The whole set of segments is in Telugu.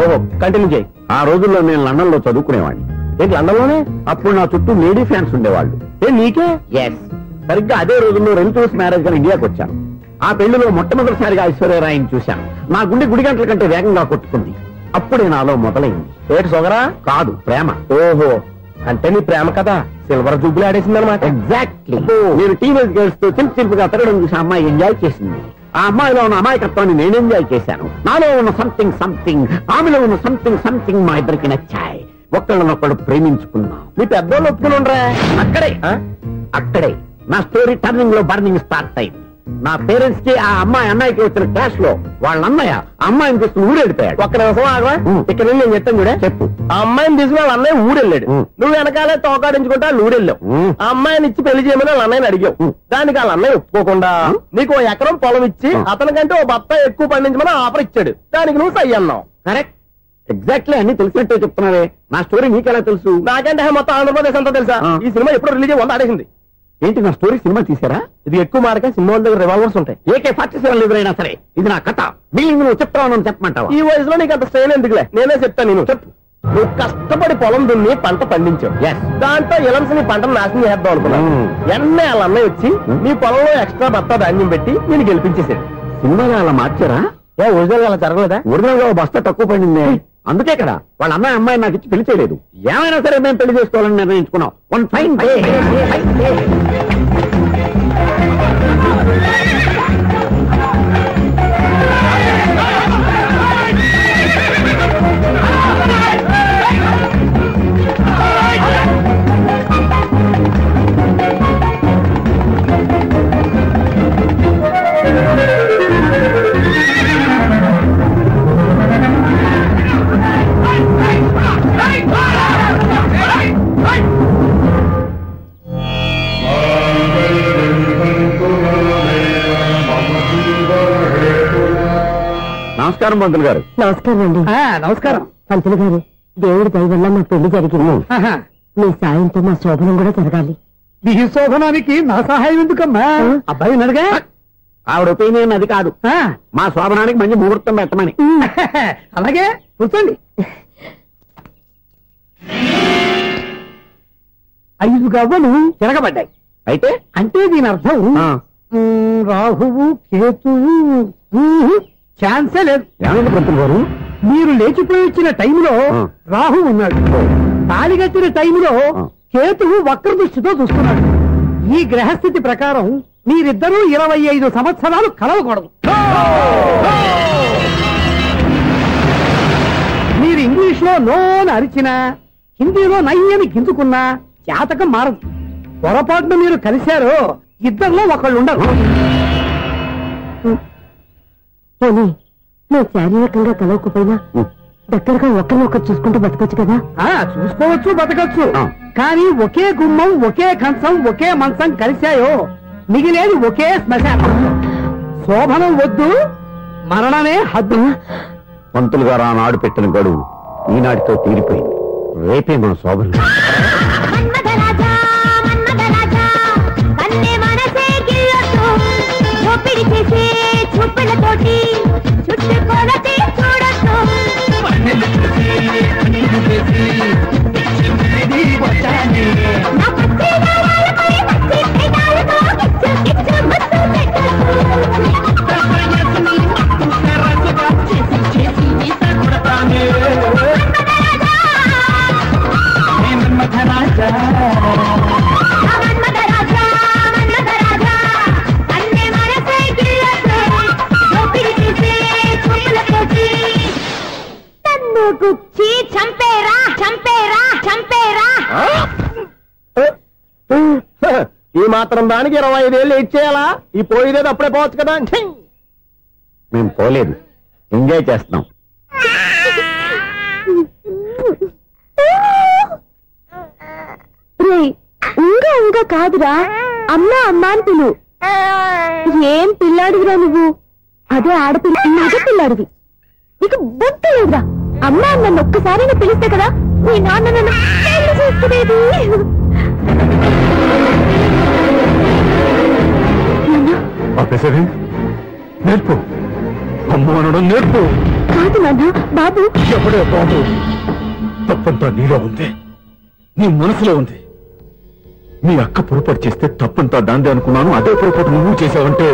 ఓహో, కంటిన్యూ చేయి. ఆ రోజుల్లో నేను లండన్ లో చదువుకునేవాడిని. ఏంటి లండన్లోనే? అప్పుడు నా చుట్టూ లేడీ ఫ్యాన్స్ ఉండేవాళ్ళు. నీకే? ఎస్. సరిగ్గా అదే రోజుల్లో రిలేటివ్స్ మ్యారేజ్ గా ఇండియాకి వచ్చాను. ఆ పెళ్లిలో మొట్టమొదటిసారిగా ఐశ్వర్యరాయని చూశాను. నా గుండె గుడి గంటల కంటే వేగంగా కొట్టుకుంది. అప్పుడే నాలో మొదలైంది. ఏటి సొగరా? కాదు, ప్రేమ. ఓహో, అంటే నీ ప్రేమ కదా సిల్వర్ జూబ్లీ ఆడేసిందనమాట. ఎగ్జాక్ట్లీ. నేను టీనేజ్ గర్ల్స్ తో చిలుపుగా తిరగడం చూసి అమ్మాయి ఎంజాయ్ చేసింది. ఆ అమ్మాయిలో ఉన్న అమాయకత్వాన్ని నేను ఎంజాయ్ చేశాను. నాలో ఉన్న సంథింగ్ ఆమెలో ఉన్న సంథింగ్ మా ఇద్దరికి నచ్చాయి. ఒక్కళ్ళనొక్కడు ప్రేమించుకున్నాం. మీ పెద్దోళ్ళు ఒప్పుకుని ఉండరా? అక్కడే నా స్టోరీ టర్నింగ్ లో బర్నింగ్ స్టార్ట్ అయింది. నా పేరెంట్స్ కి ఆ అమ్మాయి అన్నయ్యకి వచ్చిన క్లాష్ లో వాళ్ళ అన్నయ్య అమ్మాయిని తీసుకుని ఊరెళ్ళిపోయాడు. ఒక్క నిమిషం ఆగవా? ఇక్కడ నేను చెప్తాను కూడా. చెప్పు. ఆ అమ్మాయిని తీసుకుని వాళ్ళ అన్నయ్య ఊరెళ్ళాడు. నువ్వు వెనకాలే తోకాడించుకుంటా ఊరెళ్ళావు. ఆ అమ్మాయిని ఇచ్చి పెళ్లి చేయమని వాళ్ళ అన్నయ్యని అడిగావు. దానికి వాళ్ళ అన్నయ్య ఒప్పుకోకుండా నీకు 1 ఎకరం పొలం ఇచ్చి అతనికంటే ఓ బత్త ఎక్కువ పండించమని ఆఫర్ ఇచ్చాడు. దానికి నువ్వు సై అన్నావు. కరెక్ట్. ఎగ్జాక్ట్లీ అన్ని తెలిసినట్టే చెప్తున్నావే. నా స్టోరీ నీకెలా తెలుసు? నాకంటే మొత్తం ఆంధ్రప్రదేశ్ అంతా తెలుసా? ఈ సినిమా ఎప్పుడు రిలీజ్ అయ్యి 100 ఆడేసింది. ఏంటి, నా స్టోరీ సినిమా తీసారా? ఇది ఎక్కువ మార్కే సినిమా దగ్గర రివాల్వర్స్ ఉంటాయి. AK-47 ఎదురైనా సరే ఇది నా కథ. మిగిలింది నువ్వు చెప్తావు చెప్పమంటావా? ఈ వయసులో నీకు అంత స్ట్రెయిన్ ఎందుకులే, నేనే చెప్తాను. నేను చెప్పు. నువ్వు కష్టపడి పొలం దున్ని పంట పండించావు. దాంతో ఇలమ్స్ నీ పంటను నాశనం చేద్దాం అనుకున్నావు. ఎన్నే వాళ్ళ అన్నయ్య వచ్చి నీ పొలంలో ఎక్స్ట్రా బత్తా ధాన్యం పెట్టి నేను గెలిపించేసాడు. సినిమాలో అలా మార్చారా? ఒరిజినల్ అలా జరగలేదా? ఒరిజినల్ గా బస్తా తక్కువ పడింది. అందుకే కదా వాళ్ళ అమ్మాయి నాకు ఇచ్చి పెళ్లి చేయలేదు. ఏమైనా సరే మేము పెళ్లి చేసుకోవాలని నిర్ణయించుకున్నాం. One fine day. నమస్కారం పంతులు గారు. నమస్కారం అండి. నమస్కారం పంతులు గారు. దేవుడి దయ వల్ల మా పెళ్లి జరిగింది. మీ సాయంతో మా శోభనం కూడా జరగాలి. మీ శోభనానికి నా సహాయం ఎందుకమ్మా? అబ్బాయి ఉన్నాడుగా. ఆవిడ ఒపీనియన్ అది కాదు. మా శోభనానికి మంచి ముహూర్తం పెట్టమని. అలాగే కూర్చోండి. 5 గవ్వలు తిరగబడ్డాయి. అయితే అంటే దీని అర్థం రాహువు కేతువు ఛాన్సే లేదు. ఏమైంది పంతులు గారు? మీరు లేచిపోయి వచ్చిన టైంలో రాహు ఉన్నాడు. తాళిగట్టిన టైంలో కేతువు వక్ర దృష్టితో చూస్తున్నాడు. ఈ గ్రహస్థితి ప్రకారం మీరిద్దరూ 25 సంవత్సరాలు కలవకూడదు. మీరు ఇంగ్లీష్ లో నోన్ అరిచినా, హిందీలో నయ్యని గింజుకున్నా జాతకం మారదు. పొరపాటున మీరు కలిశారో ఇద్దరిలో ఒకళ్ళు ఉండరు. పోనీ నువ్వు శారీరకంగా కలవకపోయినా దగ్గరగా ఒకరినొకరు చూసుకుంటూ బతకొచ్చు కదా? చూసుకోవచ్చు, బతకచ్చు. కానీ ఒకే గుమ్మం, ఒకే కంచం, ఒకే మంచం కలిశాయో మిగిలేది ఒకే శ్మశానం. శోభనం వద్దు, మరణమే హద్దు. పంతులు గారు ఆనాడు పెట్టిన గడువు ఈనాటితో తీరిపోయింది. రేపే మన శోభనం. ఈ మాత్రం దానికి 25 ఏళ్ళు ఇచ్చేయాలా? ఈ పోయేదేదో అప్పుడే పోవచ్చు కదా. మేము పోలేదు, ఎంజాయ్ చేస్తున్నాం. ఇంకా కాదురా, అమ్మా అమ్మా అని పిలు. ఏం పిల్లాడివిరా నువ్వు? అదే ఆడపిల్ల, మగ పిల్లాడివి. నీకు బుద్ధి లేదురా. అమ్మా నన్ను ఒక్కసారి పిలిస్తే కదా మీ నాన్న నన్ను చేసుకునేది. నేర్పు, అమ్మ అనడం నేర్పు. కాదు నాన్న, బాబు. ఎవడే బాబు? తప్పంతా నీలో ఉంది, నీ మనసులో ఉంది. నీ అక్క పొరపాటు చేస్తే తప్పంతా దాందే అనుకున్నాను. అదే పొరపాటు నువ్వు చేసావంటే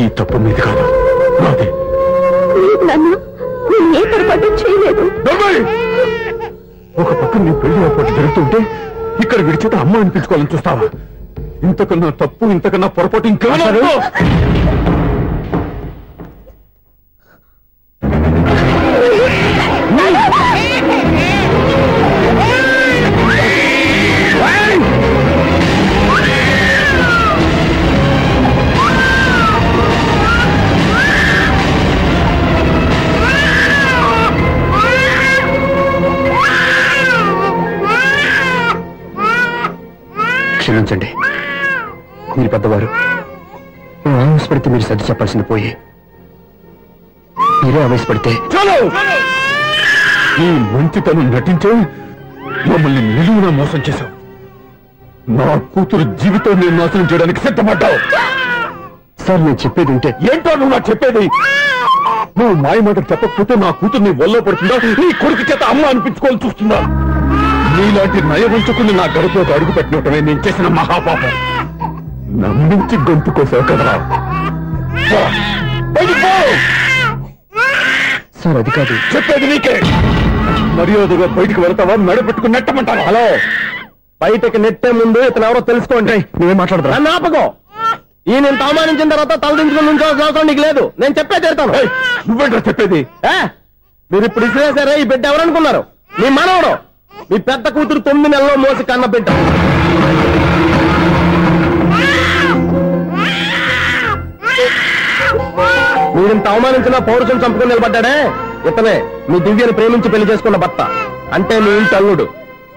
ఈ తప్పు మీది కాదు, నాదే. లేదు నాన్న, నేను ఏ పొరపాటు చేయలేదు. ఒక పక్కన నీ పెళ్లి ఏర్పాటు జరుగుతుంటే ఇక్కడ విడిచేత అమ్మ అనిపించుకోవాలని చూస్తావా? ఇంతకన్నా తప్పు, ఇంతకన్నా పొరపాటు ఇంకేమన్నా? క్షమించండి, మీరు పెద్దవారు. ఆవేశపడితే మీరు సర్ది చెప్పాల్సింది పోయి మీరే ఆవేశపడితే ఈ మంచితనం నటించే మమ్మల్ని నిలువునా మోసం చేశావు. నా కూతురు జీవితం నేను నాశనం చేయడానికి సిద్ధపడ్డావు. సార్, నేను చెప్పేది ఉంటే ఏంటో నువ్వు నాకు చెప్పేది? నువ్వు మాయ మాట చెప్పకపోతే నా కూతుర్ని ఒళ్ళో పడుతుందా, నీ కొడుకు చేత అమ్మ అనిపించుకోవాలని చూస్తుందా? నీలాంటి నయవంచుకుని నా గడపలోకి అడుగు పెట్టినట్టమే నేను చేసిన మహాపాపం. నమ్మించి గొంతుకోసావు కదా. సార్, అది కాదు చెప్పేది నీకే. మర్యాదగా బయటికి వెళ్తావా, నడపెట్టుకుని నెట్టమంటావా? హలో, బయటకి నెట్టే ముందు ఇతను ఎవరో తెలుసుకోండి. నువ్వేం మాట్లాడతా? నన్ను ఆపకో. ఈ నేను అవమానించిన తర్వాత తలదించుకుని నుంచోవాల్సిన అవసరం నీకు లేదు. నేను చెప్పే తీరుతాను. నువ్వేంటో చెప్పేది? మీరు ఇప్పుడు ఇసిరేసారే, ఈ బిడ్డ ఎవరనుకున్నారు? మీ మనవడు, మీ పెద్ద కూతురు 9 నెలల్లో మోసి కన్న బిడ్డ. మీరింత అవమానించిన పౌరుషం చంపుకుని నిలబడ్డాడే ఇతనే మీ దివ్యని ప్రేమించి పెళ్లి చేసుకున్న భర్త. అంటే మీ ఇంటి అల్లుడు.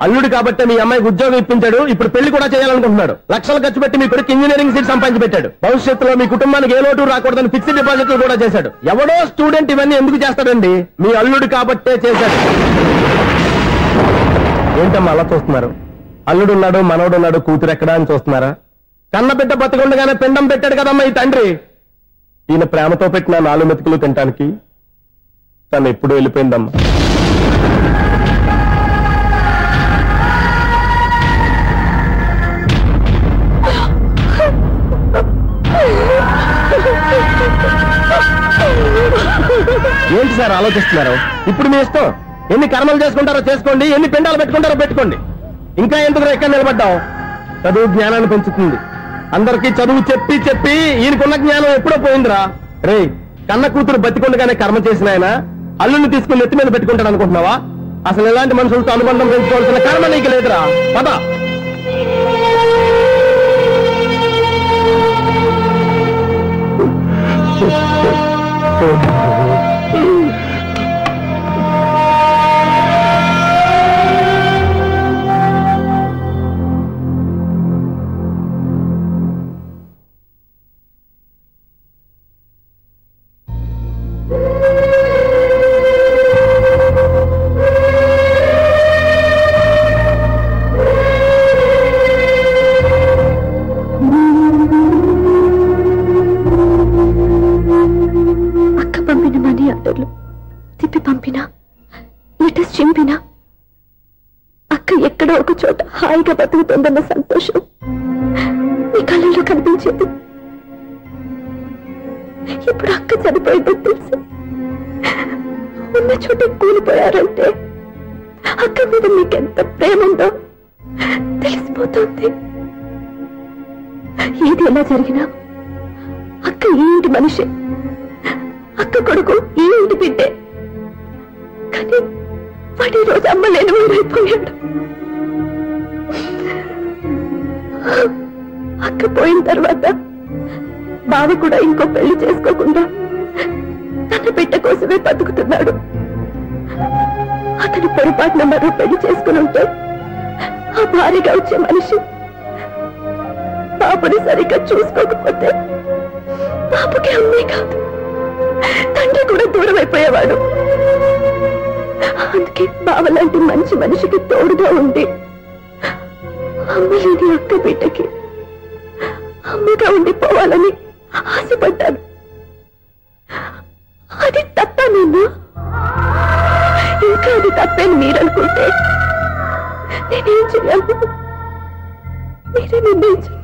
అల్లుడు కాబట్టి మీ అమ్మాయికి ఉద్యోగం ఇప్పించాడు. ఇప్పుడు పెళ్లి కూడా చేయాలనుకుంటున్నాడు. లక్షలు ఖర్చు పెట్టి మీ కొడుకు ఇంజనీరింగ్ సీట్ సంపాదించి పెట్టాడు. భవిష్యత్తులో మీ కుటుంబానికి ఏ లోటు రాకూడదని ఫిక్స్డ్ డిపాజిట్లు కూడా చేశాడు. ఎవడో స్టూడెంట్ ఇవన్నీ ఎందుకు చేస్తాడండి? మీ అల్లుడు కాబట్టే చేశాడు. ఏంటమ్మా అలా చూస్తున్నారు? అల్లుడున్నాడు, మనవడున్నాడు, కూతురు ఎక్కడా అని చూస్తున్నారా? కన్న బిడ్డ బతికుండగానే పిండం పెట్టాడు కదమ్మా ఈ తండ్రి. ఈయన ప్రేమతో పెట్టిన 4 మెతుకులు తినటానికి తను ఎప్పుడు వెళ్ళిపోయిందమ్మా. ఏంటి సార్ ఆలోచిస్తున్నారు? ఇప్పుడు మీ ఇష్టం. ఎన్ని కర్మలు చేసుకుంటారో చేసుకోండి, ఎన్ని పిండాలు పెట్టుకుంటారో పెట్టుకోండి. ఇంకా ఎందుకు ఎక్కడ నిలబడ్డావు? చదువు జ్ఞానాన్ని పెంచుతుంది. అందరికీ చదువు చెప్పి చెప్పి ఈయనకున్న జ్ఞానం ఎప్పుడో పోయిందిరా. రే, కన్న కూతురు బతికొండగానే కర్మ చేసిన ఆయన అల్లుని తీసుకుని నెత్తి మీద పెట్టుకుంటాడు అనుకుంటున్నావా? అసలు ఎలాంటి మనుషులతో అనుబంధం పెంచుకోవాల్సిన కర్మ నీకు లేదురా. పద. తిప్పి పంపినా, లెటర్స్ చింపినా అక్క ఎక్కడో ఒక చోట హాయిగా బతుకుతుందన్న సంతోషం నీ కళ్ళల్లో కనిపించేది. ఇప్పుడు అక్క చనిపోయిందని తెలుసు. ఉన్న చోట కూలిపోయారంటే అక్క మీద మీకెంత ప్రేమ ఉందో తెలిసిపోతుంది. ఏది ఎలా జరిగినా అక్క ఈ ఇంటి మనిషి, అక్క కొడుకు ఈ ఇంటి బిడ్డే. కానీ వాడి రోజు అమ్మ లేని ఊరైపోయాడు. అక్క పోయిన తర్వాత బావ కూడా ఇంకో పెళ్లి చేసుకోకుండా తన బిడ్డ కోసమే బతుకుతున్నాడు. అతను పొరపాటున మరో పెళ్లి చేసుకుని ఉంటే ఆ భారీగా వచ్చే మనిషి బాబుని సరిగ్గా చూసుకోకపోతే బాబుకి అమ్మే కాదు తండ్రి కూడా దూరం అయిపోయేవాడు. అందుకే బావలాంటి మంచి మనిషికి తోడుగా ఉండి అమ్మ లేని అక్క బిడ్డకి అమ్మగా ఉండిపోవాలని ఆశపడ్డాను. అది తప్ప కొడతాను నిన్ను. ఇంకా అది తప్పేని మీరనుకుంటే నేనేం చేయాలి? మీరే నిర్ణయించండి.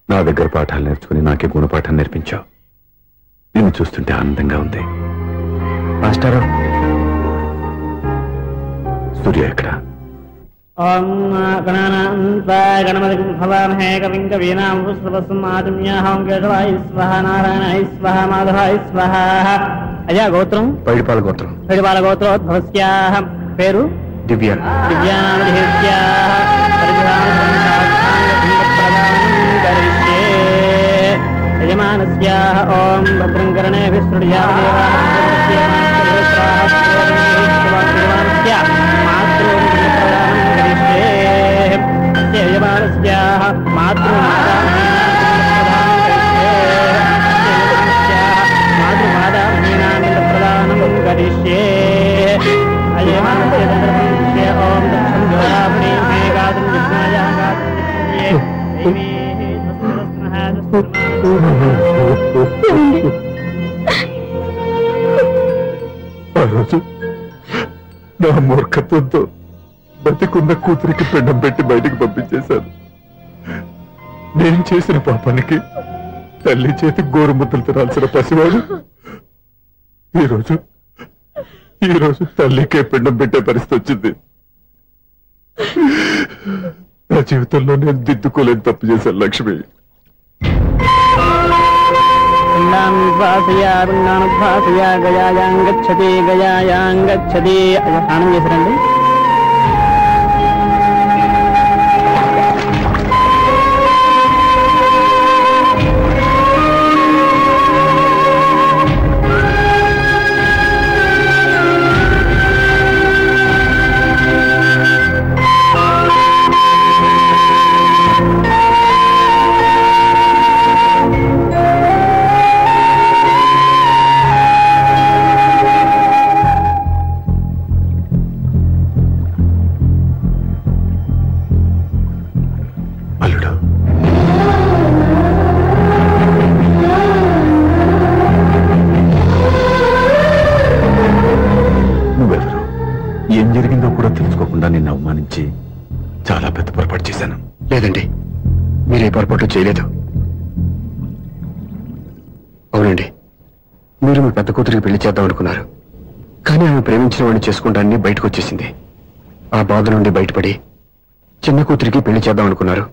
నా దగ్గర పాఠాలు నేర్చుకుని నాకే గుణపాఠం నేర్పించావు. నిన్ను చూస్తుంటే ఆనందంగా ఉంది. మాస్టారు, సూర్య ఎక్కడ? గణపతి భవామహే కవిం కవీనాం పుష్పవస్మాదిమ్యాహం కేశవాయ స్వహ నారాయణాయ స్వహ మాధవాయ స్వహ. అయ్యా గోత్రం? పైడిపాల గోత్రం. పైడిపాల గోత్రోద్భవస్యాః. పేరు? దివ్య. దివ్యానామధేస్యాః. యజమానస్యాః ఓం భద్రం కర్ణేభిః ఆ రోజు నా మూర్ఖత్వంతో బతికున్న కూతురికి పిండం పెట్టి బయటికి పంపించేశాను. నేను చేసిన పాపానికి తల్లి చేతి గోరుముద్దలు తినాల్సిన పసివాడు ఈరోజు తల్లికే పిండం పెట్టే పరిస్థితి వచ్చింది. నా జీవితంలో నేను దిద్దుకోలేని తప్పు చేశాను లక్ష్మి. గయాయాంగచ్చతి గయాయాంగచ్చతి. స్నానం చేశారండి? ఏం జరిగిందో కూడా తెలుసుకోకుండా నిన్ను అవమానించి చాలా పెద్ద పొరపాటు చేశాను. లేదండి, మీరే పొరపాటు చేయలేదు. అవునండి, మీరు మీ పెద్ద కూతురికి పెళ్లి చేద్దాం అనుకున్నారు. కానీ ఆమె ప్రేమించిన వాడిని చేసుకుంటానని బయటకు వచ్చేసింది. ఆ బాధ నుండి బయటపడి చిన్న కూతురికి పెళ్లి చేద్దాం అనుకున్నారు.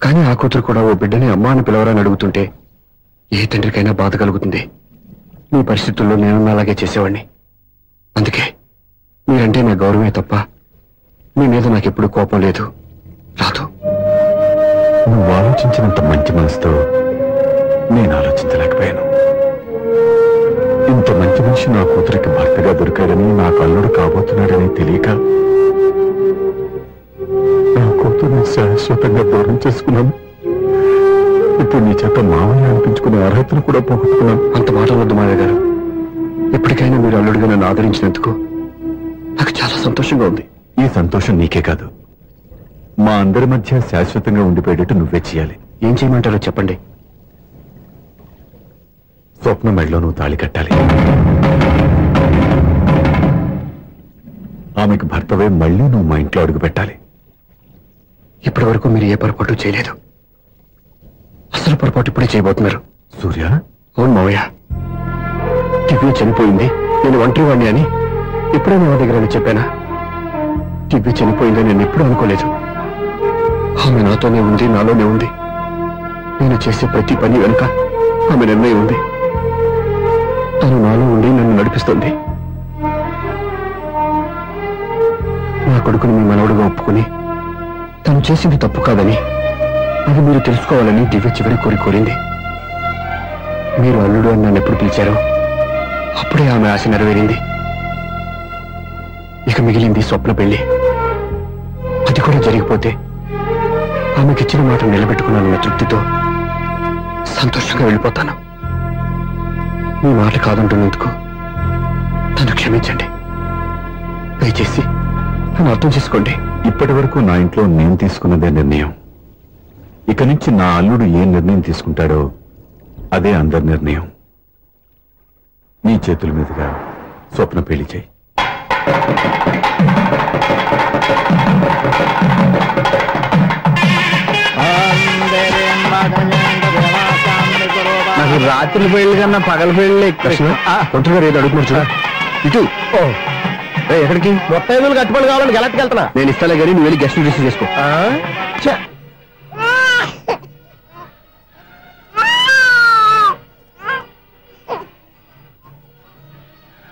కానీ ఆ కూతురు కూడా ఓ బిడ్డని అమ్మా అని పిలవరని అడుగుతుంటే ఏ తండ్రికైనా బాధ కలుగుతుంది. మీ పరిస్థితుల్లో నేను అలాగే చేసేవాడిని. అందుకే మీరంటే నా గౌరవమే తప్ప మీ మీద నాకెప్పుడు కోపం లేదు, రాదు. నువ్వు ఆలోచించినంత మంచి మనసుతో నేను ఆలోచించలేకపోయాను. ఇంత మంచి మనిషి నా కూతురికి భర్తగా దొరికాడని, నాకు అల్లుడు కాబోతున్నాడని తెలియక నా కూతుర్ని శాశ్వతంగా దూరం చేసుకున్నాను. ఇప్పుడు నీ చేత మామయ్య అనిపించుకునే అర్హతను కూడా పోగొట్టుకున్నాను. అంత మాట వద్దు మావయ్య గారు. ఎప్పటికైనా మీరు అల్లుడిగా నన్ను ఆదరించినందుకు నాకు చాలా సంతోషంగా ఉంది. ఈ సంతోషం నీకే కాదు, మా అందరి మధ్య శాశ్వతంగా ఉండిపోయేటట్టు నువ్వే చేయాలి. ఏం చేయమంటారో చెప్పండి. స్వప్న మెడలో నువ్వు తాళి కట్టాలి. ఆమెకు భర్తవే మళ్ళీ నువ్వు మా ఇంట్లో అడుగు పెట్టాలి. ఇప్పటి వరకు మీరు ఏ పొరపాటు చేయలేదు. అసలు పొరపాటు ఇప్పుడే చేయబోతున్నారు. సూర్య, అవును మావయ్య, దివ్య చనిపోయింది, నేను ఒంటరివాణ్ణి అని ఎప్పుడైనా నా దగ్గర చెప్పానా? దివ్య చనిపోయిందని నేను ఎప్పుడూ అనుకోలేదు. ఆమె నాతోనే ఉంది, నాలోనే ఉంది. నేను చేసే ప్రతి పని వెనుక ఆమె నిర్ణయం ఉంది. తను నాలో ఉండి నన్ను నడిపిస్తుంది. నా కొడుకుని మీ మనవడుగా ఒప్పుకుని తను చేసింది తప్పు కాదని, అది మీరు తెలుసుకోవాలని దివ్య చివరి కోరింది. మీరు అల్లుడు అని నన్ను ఎప్పుడు పిలిచారో అప్పుడే ఆమె ఆశ నెరవేరింది. ఇక మిగిలింది స్వప్న పెళ్లి. అది కూడా జరిగిపోతే ఆమెకిచ్చిన మాట నిలబెట్టుకున్నానన్న తృప్తితో సంతోషంగా వెళ్ళిపోతాను. మీ మాట కాదంటున్నందుకు నన్ను క్షమించండి. దయచేసి నన్ను అర్థం చేసుకోండి. ఇప్పటి వరకు నా ఇంట్లో నేను తీసుకున్నదే నిర్ణయం. ఇక నుంచి నా అల్లుడు ఏ నిర్ణయం తీసుకుంటాడో అదే అందరి నిర్ణయం. నీ చేతుల మీదుగా స్వప్న పెళ్లి చేయి. నాకు రాత్రి పెళ్లి కన్నా పగల పెళ్లి ఎక్కువ. ఒంటరిగా ఏదో అడుగుతున్నారు చూడ. ఇటు ఎక్కడికి? మొత్తం ఎదురు కట్టుబడి కావాలని గెలట్టుకు వెళ్తున్నా. నేను ఇస్తాలే కానీ నువ్వు వెళ్ళి గెస్ట్ రిసీవ్ చేసుకో.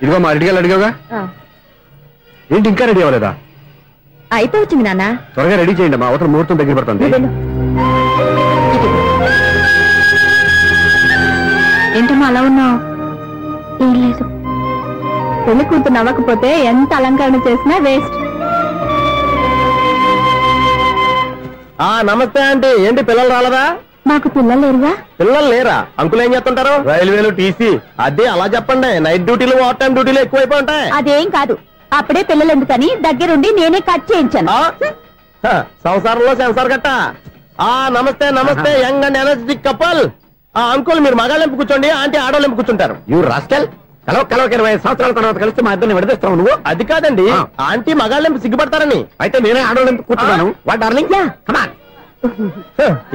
ఇదిగో మా రెడీగా అడిగావుగా, ఏంటి ఇంకా రెడీ అవ్వలేదా? అయిపోవచ్చింది నాన్న. త్వరగా రెడీ చేయండి, మా అవతల ముహూర్తం దగ్గర పడుతుంది. ఏంటమ్మా అలా ఉన్నావు? ఏం లేదు, పెళ్లి కూతురు నవ్వకపోతే ఎంత అలంకరణ చేసినా వేస్ట్. నమస్తే ఆంటీ. ఏంటి పిల్లలు రాలదా? మాకు పిల్లలు లేరుగా. పిల్లలు లేరా? అంకులు ఏం చేస్తుంటారు? రైల్వేలు, టీసీ. అదే అలా చెప్పండి. నైట్ డ్యూటీలు, ఓవర్ టైం డ్యూటీలు ఎక్కువైపోయి ఉంటాయి. అదేం కాదు, అప్పుడే పిల్లలు ఎందుకని దగ్గరుండి నేనే కట్ చేయించాను. సంసారంలో సెన్సార్ గట్ట. నమస్తే నమస్తే, young and energetic couple. Uncle మీరు మగాళ్ళెంపు కూర్చోండి, ఆంటీ ఆడోళ్ళెంపు కూర్చుంటారు. యూ రాస్కల్, కలవక 20 సంవత్సరాల తర్వాత కలిసి మా ఇద్దరిని విడదీస్తావు నువ్వు. అది కాదండి, ఆంటీ మగాళ్ళెంపు సిగ్గుపడతారని. అయితే నేనే ఆడోళ్ళెంపు కూర్చున్నాను. What darling, come on.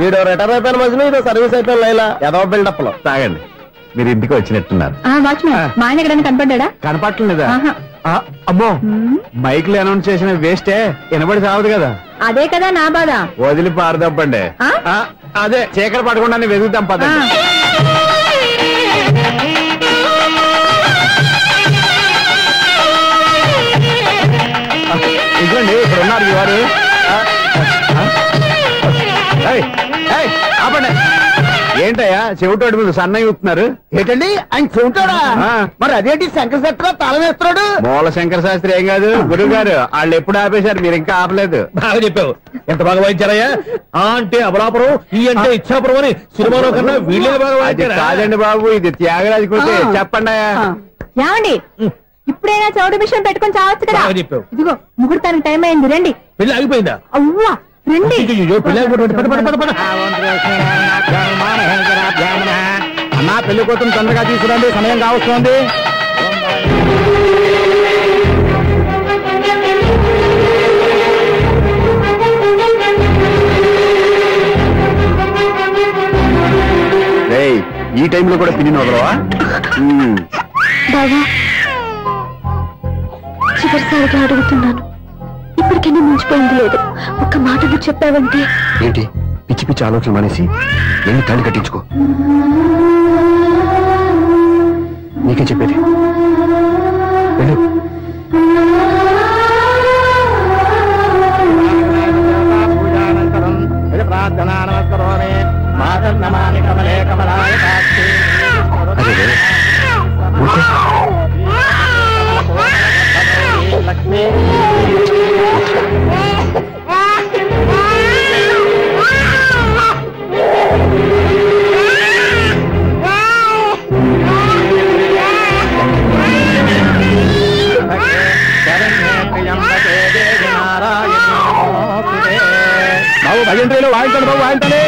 ఈడో రిటైర్ అయిపోయిన మధ్యన ఇదో సర్వీస్ అయిపోయిన లైలా ఏదో బిల్డప్ లో. తాగండి, మీరు ఇంటికి వచ్చినట్టున్నారు. వాచ్మెన్ మా ఆయన ఎక్కడైనా కనపడ్డా? కనపట్లేదా? అమ్మో, మైక్ లో అనౌన్స్ చేసిన వేస్టే, వినబడి సావదు కదా. అదే కదా నా బాధ. వదిలి పారదప్పండి. అదే చీకటి పడకుండా వెతుకుతాం పదండి. ఇదిగోండి ఇక్కడ ఉన్నారు ఈ వారు. ఆపండి. ఏంటయ్యా చెవిటోడి మీద సన్నయ్య చూస్తున్నారు? ఏంటండి ఆయన చెబుతాడా? మరి అదేంటి శంకర శెట్టిలో తాళం వేస్తున్నాడు? మూల శంకర శాస్త్రి ఏం కాదు, గురువు గారు వాళ్ళు ఎప్పుడు ఆపేశారు, మీరు ఇంకా ఆపలేదు. బాగా చెప్పావు. ఎంత బాగా వాయించారయ్యా. అంటే అబలాపురం, ఈ అంటే ఇచ్చాపురం అని సినిమాలో కన్నా వీళ్ళే బాగా వాయించారు. కాదండి బాబు, ఇది త్యాగరాజు కృతి. చెప్పండి అయ్యా. ఏమండి, ఇప్పుడైనా చౌడు విషయం పెట్టుకొని చావచ్చు కదా. చెప్పావు. ఇదిగో ముహూర్తానికి టైం అయింది, రండి. పెళ్లి ఆగిపోయిందా? అవ్వా రండి. అన్నా పెళ్లి కూతురు తొందరగా తీసుకురండి, సమయం కావస్తుంది. ఈ టైంలో కూడా పిన్ని వదలవా? బాబా చివరిసారిగా అడుగుతున్నాను, ఇప్పటికైనా మించిపోయింది లేదు. ఒక్క మాట నువ్వు చెప్పావంటే. ఏంటి పిచ్చి పిచ్చి ఆలోచన మానేసి వెళ్ళి తాళి కట్టించుకో. నీకే చెప్పేది, వెళ్ళు. అదే బాబు భజంత్రీలు వాయించండి, బాబు వాయించండి.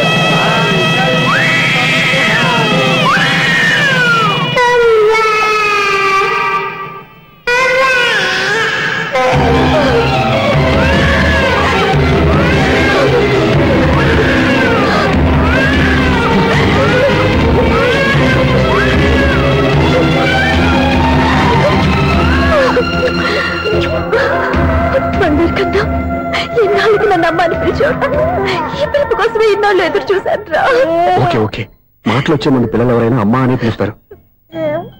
ఇన్నాళ్ళకి నన్ను అమ్మాని పిలిచాడు. ఈ పిలుపు కోసమే ఇన్నాళ్ళు ఎదురు చూశాను రా. ఓకే ఓకే, మాటలు వచ్చే ముందు పిల్లలు ఎవరైనా అమ్మా అని పిలుస్తారు.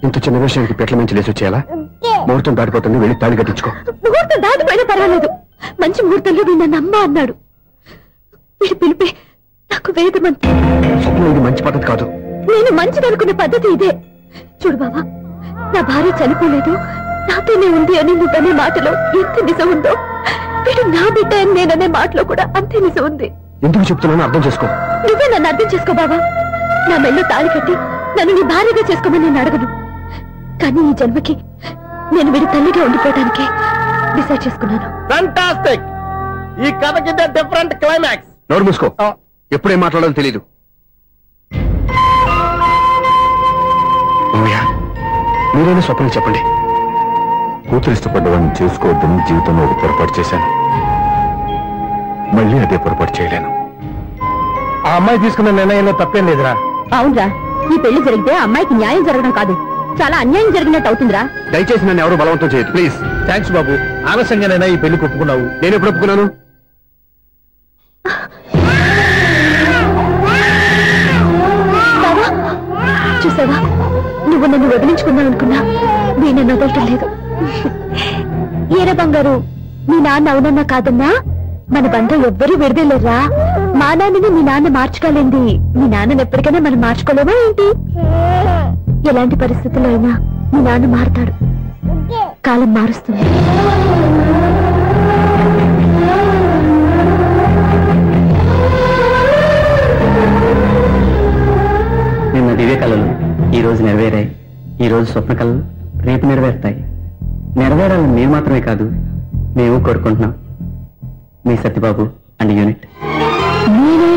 ఇంత చిన్న విషయానికి పెట్ల నుంచి లేచి వచ్చేయాలా? ముహూర్తం దాటిపోతుంది, వెళ్ళి తాళి కట్టించుకో. ముహూర్తం దాటిపోయినా పర్వాలేదు, మంచి ముహూర్తంలో వీడు నన్ను అమ్మ అన్నాడు. వీడి పిలిపే నాకు వేదమంతి. స్వప్నం, ఇది మంచి పద్ధతి కాదు. నేను మంచిదనుకునే పద్ధతి ఇదే. చూడు బాబా, నా భార్య చనిపోలేదు, నాతోనే ఉంది అని నువ్వనే మాటలో ఎంత నిజం ఉందో వీడు నా బిడ్డ అని నేననే మాటలో కూడా అంతే నిజం ఉంది. ఎందుకు చెప్తున్నానో అర్థం చేసుకో. నువ్వే నన్ను అర్థం చేసుకో బాబా. నా మెళ్ళో తాళి కట్టి నన్ను నీ భార్యగా చేసుకోమని నేను అడగను. కానీ ఈ జన్మకి నేను వీడి తల్లిగా ఉండిపోవడానికి డిసైడ్ చేసుకున్నాను. ఫెంటాస్టిక్. ఈ కథకి డిఫరెంట్ క్లైమాక్స్. నోరు మూసుకో. ఎప్పుడేం మాట్లాడాలో తెలీదు. మీరైనా స్వప్నం చెప్పండి. కూతురు ఇష్టపడ్డవాడిని చేసుకోవద్దని జీవితంలో ఒక పొరపాటు చేశాను. మళ్ళీ అదే పొరపాటు చేయలేను. ఆ అమ్మాయి తీసుకున్న నిర్ణయంలో తప్పేం లేదురా. అవునరా, ఈ పెళ్లి జరిగితే అమ్మాయికి న్యాయం జరగడం కాదు, చాలా అన్యాయం జరిగినట్టు అవుతుందిరా. దయచేసి నన్ను ఎవరు బలవంతం చేయదు ప్లీజ్. థ్యాంక్స్ బాబు. ఆలస్యంగానైనా ఈ పెళ్లి ఒప్పుకున్నావు. నేను ఎప్పుడు ఒప్పుకున్నాను? చూసావా, నువ్వు నన్ను వదిలించుకుందాం అనుకున్నా నేను వదలటం లేదు. ఏరే బంగారు, మీ నాన్న అవునన్నా కాదన్నా మన బంధం ఎవ్వరూ విడదలేరా. మా నాన్నని మీ నాన్న మార్చుకోలేంది, మీ నాన్నని ఎప్పటికైనా మనం మార్చుకోలేమా ఏంటి? ఎలాంటి పరిస్థితుల్లో అయినా మీ నాన్న మారుతాడు, కాలం మారుస్తుంది. నిన్న దివ్య కళలు ఈ రోజు నెరవేరాయి, ఈ రోజు స్వప్న కళలు రేపు నెరవేరుతాయి. నెరవేరాలని మేము మాత్రమే కాదు, మేము కోరుకుంటున్నాం. మీ సత్యబాబు అండ్ యూనిట్. నేనే